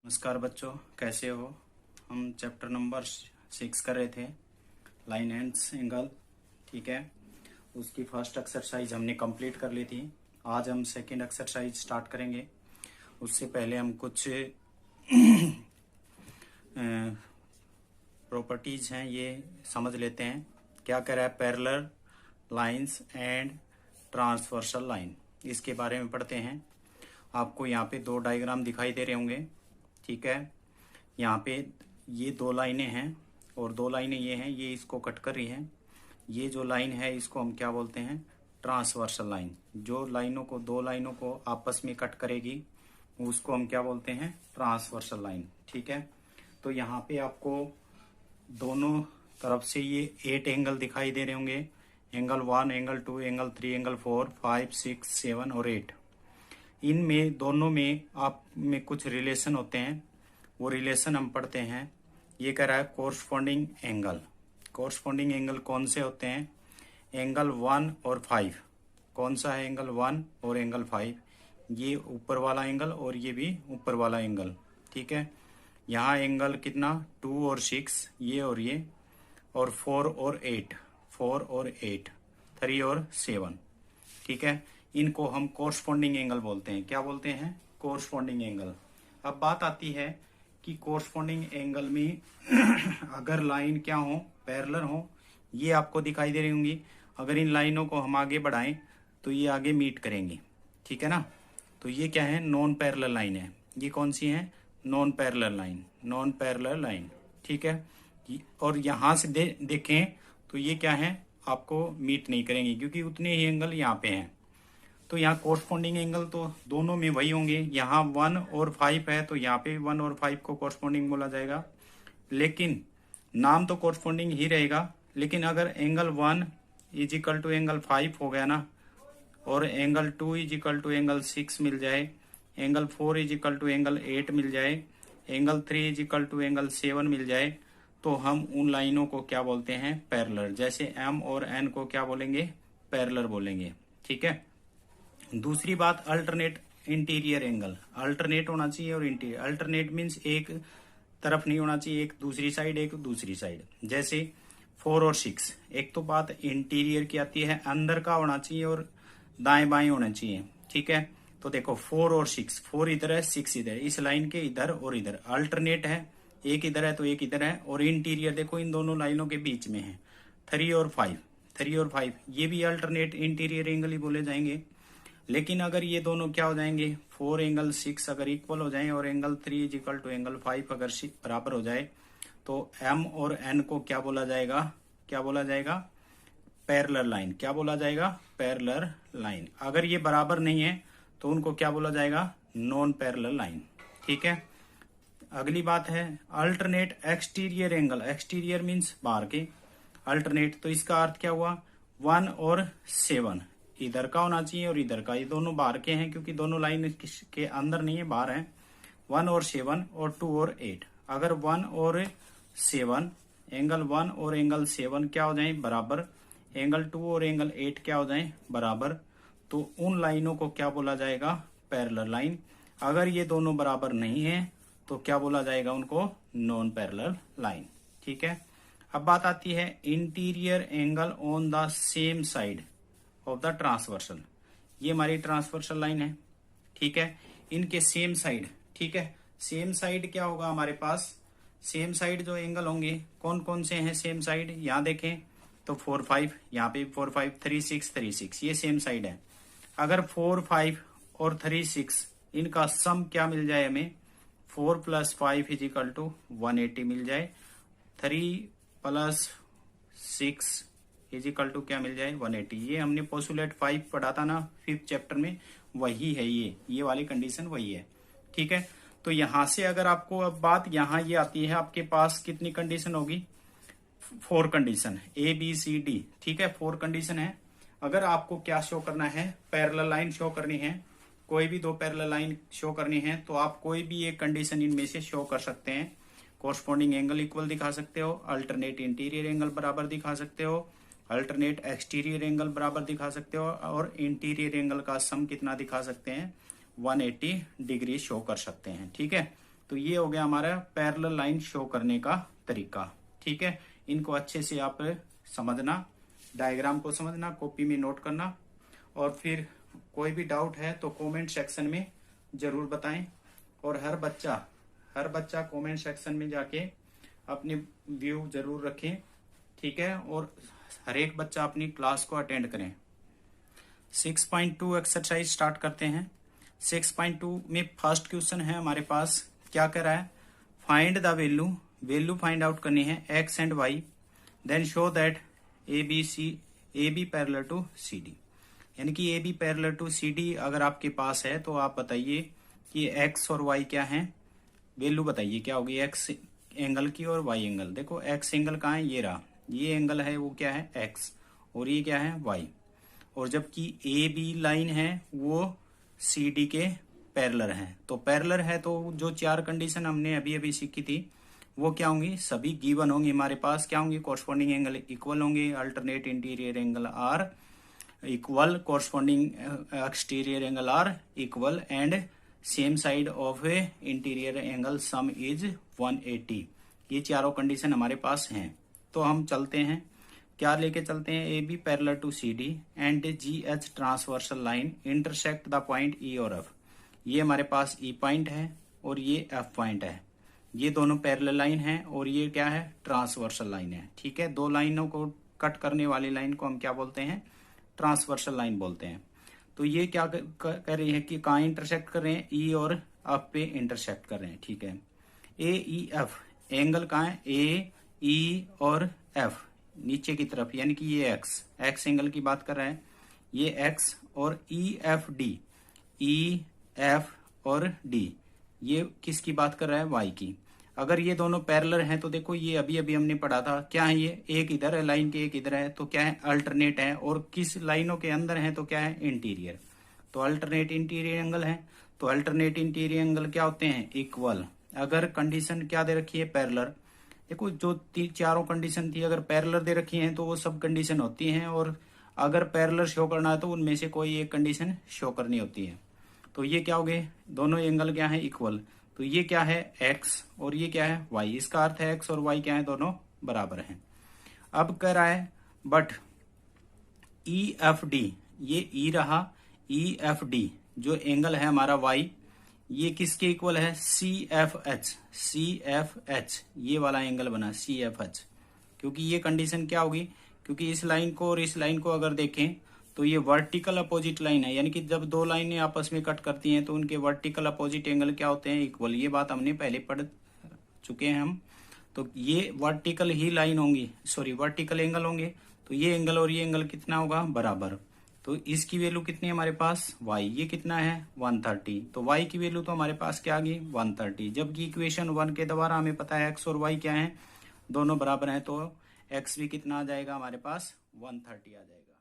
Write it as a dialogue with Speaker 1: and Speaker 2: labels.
Speaker 1: नमस्कार बच्चों, कैसे हो। हम चैप्टर नंबर 6 कर रहे थे, लाइन एंड्स एंगल। ठीक है, उसकी फर्स्ट एक्सरसाइज हमने कंप्लीट कर ली थी। आज हम सेकंड एक्सरसाइज स्टार्ट करेंगे। उससे पहले हम कुछ प्रॉपर्टीज हैं ये समझ लेते हैं। क्या कह रहा है, parallel lines and transversal line, इसके बारे में पढ़ते हैं। आपको यहाँ पे दो डायग्राम दिखाई दे रहे होंगे। ठीक है, यहाँ पे ये दो लाइनें हैं और दो लाइनें ये हैं, ये इसको कट कर रही हैं। ये जो लाइन है इसको हम क्या बोलते हैं, ट्रांसवर्सल लाइन। जो लाइनों को, दो लाइनों को आपस में कट करेगी उसको हम क्या बोलते हैं, ट्रांसवर्सल लाइन। ठीक है, तो यहाँ पे आपको दोनों तरफ से ये 8 एंगल दिखाई दे रहे होंगे। एंगल 1, एंगल 2, एंगल 3, एंगल 4, 5, 6, 7 और 8। इनमें दोनों में आप में कुछ रिलेशन होते हैं, वो रिलेशन हम पढ़ते हैं। ये कह रहा है कोरस्पॉन्डिंग एंगल। कोरस्पॉन्डिंग एंगल कौन से होते हैं, एंगल 1 और 5। कौन सा है, एंगल 1 और एंगल 5। ये ऊपर वाला एंगल और ये भी ऊपर वाला एंगल। ठीक है, यहाँ एंगल कितना, 2 और 6, ये और 4 और 8, 4 और 8, 3 और 7। ठीक है, इनको हम कोरस्पॉन्डिंग एंगल बोलते हैं। क्या बोलते हैं, कोरस्पॉन्डिंग एंगल। अब बात आती है कि कोरस्पॉन्डिंग एंगल में अगर लाइन क्या हो, पैरेलल हो, ये आपको दिखाई दे रही होंगी। अगर इन लाइनों को हम आगे बढ़ाएं तो ये आगे मीट करेंगी। ठीक है ना, तो ये क्या है, नॉन पैरेलल लाइन है। ये कौन सी है, non parallel line, non parallel line. ठीक है, और यहां से देखें तो ये क्या है, आपको मीट नहीं करेंगी क्योंकि उतने ही एंगल यहाँ पे हैं। तो यहाँ कोरस्पॉन्डिंग एंगल तो दोनों में वही होंगे। यहाँ 1 और 5 है तो यहाँ पे 1 और 5 को कोरस्पॉन्डिंग बोला जाएगा, लेकिन नाम तो कोरस्पॉन्डिंग ही रहेगा। लेकिन अगर angle 1 is equal to angle 5 हो गया ना, और angle 2 is equal to angle 6 मिल जाए, angle 4 is equal to angle 8 मिल जाए, angle 3 is equal to angle 7 मिल जाए, तो हम उन लाइनों को क्या बोलते हैं, पैरेलल। जैसे M और N को क्या बोलेंगे, पैरेलल बोलेंगे। ठीक है, दूसरी बात, अल्टरनेट इंटीरियर एंगल। अल्टरनेट होना चाहिए और इंटीरियर। अल्टरनेट मीन्स एक तरफ नहीं होना चाहिए, एक दूसरी साइड, एक दूसरी साइड। जैसे 4 और 6। एक तो बात इंटीरियर की आती है, अंदर का होना चाहिए और दाएं बाएं होना चाहिए। ठीक है, तो देखो 4 और 6, 4 इधर है, 6 इधर है, इस लाइन के इधर और इधर। अल्टरनेट है, एक इधर है तो एक इधर है। और इंटीरियर देखो इन दोनों लाइनों के बीच में है, 3 और 5, 3 और 5, ये भी अल्टरनेट इंटीरियर एंगल ही बोले जाएंगे। लेकिन अगर ये दोनों क्या हो जाएंगे, 4 एंगल 6 अगर इक्वल हो जाए और angle 3 is equal to angle 5 अगर बराबर हो जाए, तो M और N को क्या बोला जाएगा, क्या बोला जाएगा, पैरेलल लाइन। क्या बोला जाएगा, पैरेलल लाइन। अगर ये बराबर नहीं है तो उनको क्या बोला जाएगा, नॉन पैरेलल लाइन। ठीक है, अगली बात है alternate exterior angle. Exterior means बाहर के, अल्टरनेट तो इसका अर्थ क्या हुआ, 1 और 7 इधर का होना चाहिए और इधर का। ये दोनों बाहर के हैं क्योंकि दोनों लाइन के अंदर नहीं है, बाहर है। 1 और 7 और 2 और 8। अगर 1 और 7, एंगल 1 और एंगल 7 क्या हो जाए, बराबर। एंगल 2 और एंगल 8 क्या हो जाए, बराबर। तो उन लाइनों को क्या बोला जाएगा, पैरेलल लाइन। अगर ये दोनों बराबर नहीं है तो क्या बोला जाएगा, उनको नॉन पैरेलल लाइन। ठीक है, अब बात आती है interior angle on the same side of the transversal. ये हमारी ट्रांसवर्सल लाइन है। ठीक है, इनके सेम साइड। ठीक है, सेम साइड क्या होगा हमारे पास, सेम साइड जो एंगल होंगे कौन कौन से हैं सेम साइड, यहाँ देखें तो 4, 5, यहाँ पे 4, 5, 3, 6, 3, 6, ये सेम साइड है। अगर 4, 5 और 3, 6 इनका सम क्या मिल जाए हमें, 4 + 5 इज इक्वल टू 180 मिल जाए, 3 + 6 इज इक्वल टू क्या मिल जाए, 180। ये हमने पोस्टुलेट 5 पढ़ा था ना 5th चैप्टर में, वही है ये वाली कंडीशन वही है। ठीक है, तो यहां से अगर आपको अब बात यहां ये आती है, आपके पास कितनी कंडीशन होगी, 4 कंडीशन, ABCD। ठीक है, 4 कंडीशन है। अगर आपको क्या शो करना है, पैरेलल लाइन शो करनी है, कोई भी दो पैरेलल लाइन शो करनी है, तो आप कोई भी एक कंडीशन इनमें से शो कर सकते हैं। कोरस्पॉन्डिंग एंगल इक्वल दिखा सकते हो, अल्टरनेट इंटीरियर एंगल बराबर दिखा सकते हो, अल्टरनेट एक्सटीरियर एंगल बराबर दिखा सकते हो, और इंटीरियर एंगल का सम कितना दिखा सकते हैं, 180 डिग्री शो कर सकते हैं। ठीक है, तो ये हो गया हमारा पैरेलल लाइन शो करने का तरीका। ठीक है, इनको अच्छे से आप समझना, डायग्राम को समझना, कॉपी में नोट करना, और फिर कोई भी डाउट है तो कमेंट सेक्शन में जरूर बताएं। और हर बच्चा कमेंट सेक्शन में जाके अपनी व्यू जरूर रखें। ठीक है, और हर एक बच्चा अपनी क्लास को अटेंड करें। 6.2 एक्सरसाइज स्टार्ट करते हैं। 6.2 में फर्स्ट क्वेश्चन है हमारे पास, क्या कर रहा है, find the value find out करनी है X and Y, then show that A B parallel to C D. यानी कि A B parallel to C D अगर आपके पास है तो आप बताइए कि एक्स और वाई क्या है, वैल्यू बताइए क्या होगी एक्स एंगल की और वाई एंगल। देखो एक्स एंगल कहाँ है, ये रहा, ये एंगल है वो क्या है एक्स, और ये क्या है वाई। और जबकि ए बी लाइन है वो सी डी के पैरेलल है। तो पैरेलल है तो जो चार कंडीशन हमने अभी अभी सीखी थी वो क्या होंगी, सभी गिवन होंगी हमारे पास। क्या होंगी, कॉरस्पॉन्डिंग एंगल इक्वल होंगे, alternate interior angle are equal, corresponding exterior angle are equal, and same side of a interior angle sum is 180। ये चारों कंडीशन हमारे पास हैं। तो हम चलते हैं, क्या लेके चलते हैं, A B parallel to C D and G H transversal line intersect the point E और एफ। ये हमारे पास ई पॉइंट है और ये एफ पॉइंट है, ये दोनों पैरेलल लाइन है और ये क्या है ट्रांसवर्सल लाइन है। ठीक है, दो लाइनों को कट करने वाली लाइन को हम क्या बोलते हैं, ट्रांसवर्सल लाइन बोलते हैं। तो ये क्या कर रही है कि कहाँ इंटरसेक्ट कर रहे हैं, ई और एफ पे इंटरसेक्ट कर रहे हैं। ठीक है, ए ई एफ एंगल कहाँ है, ए ई और एफ नीचे की तरफ, यानी कि ये एक्स एंगल की बात कर रहा है, ये एक्स, और ई एफ और डी ये किसकी बात कर रहा है, वाई की। अगर ये दोनों पैरेलल हैं तो देखो ये अभी अभी हमने पढ़ा था, क्या है ये, एक इधर है लाइन के एक इधर है, तो क्या है अल्टरनेट है, और किस लाइनों के अंदर है तो क्या है इंटीरियर, तो अल्टरनेट इंटीरियर एंगल है। तो अल्टरनेट इंटीरियर एंगल क्या होते हैं, इक्वल। अगर कंडीशन क्या दे रखी है, पैरेलल, देखो जो चारों कंडीशन थी अगर पैरेलल दे रखी है तो वो सब कंडीशन होती हैं, और अगर पैरेलल शो करना है तो उनमें से कोई एक कंडीशन शो करनी होती है। तो ये क्या हो गए, दोनों एंगल क्या है, इक्वल। तो ये क्या है एक्स और ये क्या है वाई, इसका अर्थ है एक्स और वाई क्या है, दोनों बराबर हैं। अब कह रहा है बट ई एफ डी, ये ई रहा, ई एफ डी जो एंगल है हमारा वाई, ये किसके इक्वल है, सी एफ एच, ये वाला एंगल बना सी एफ एच। क्योंकि ये कंडीशन क्या होगी, क्योंकि इस लाइन को और इस लाइन को अगर देखें तो ये वर्टिकल अपोजिट लाइन है, यानी कि जब दो लाइनें आपस में कट करती हैं तो उनके वर्टिकल अपोजिट एंगल क्या होते हैं, इक्वल। ये बात हमने पहले पढ़ चुके हैं हम। तो ये वर्टिकल ही लाइन होंगी, सॉरी वर्टिकल एंगल होंगे, तो ये एंगल और ये एंगल कितना होगा, बराबर। तो इसकी वैल्यू कितनी है हमारे पास, y, ये कितना है 130, तो y की वैल्यू तो हमारे पास क्या आ गई 130। जबकि इक्वेशन 1 के द्वारा हमें पता है x और y क्या है, दोनों बराबर हैं, तो x भी कितना आ जाएगा हमारे पास 130 आ जाएगा।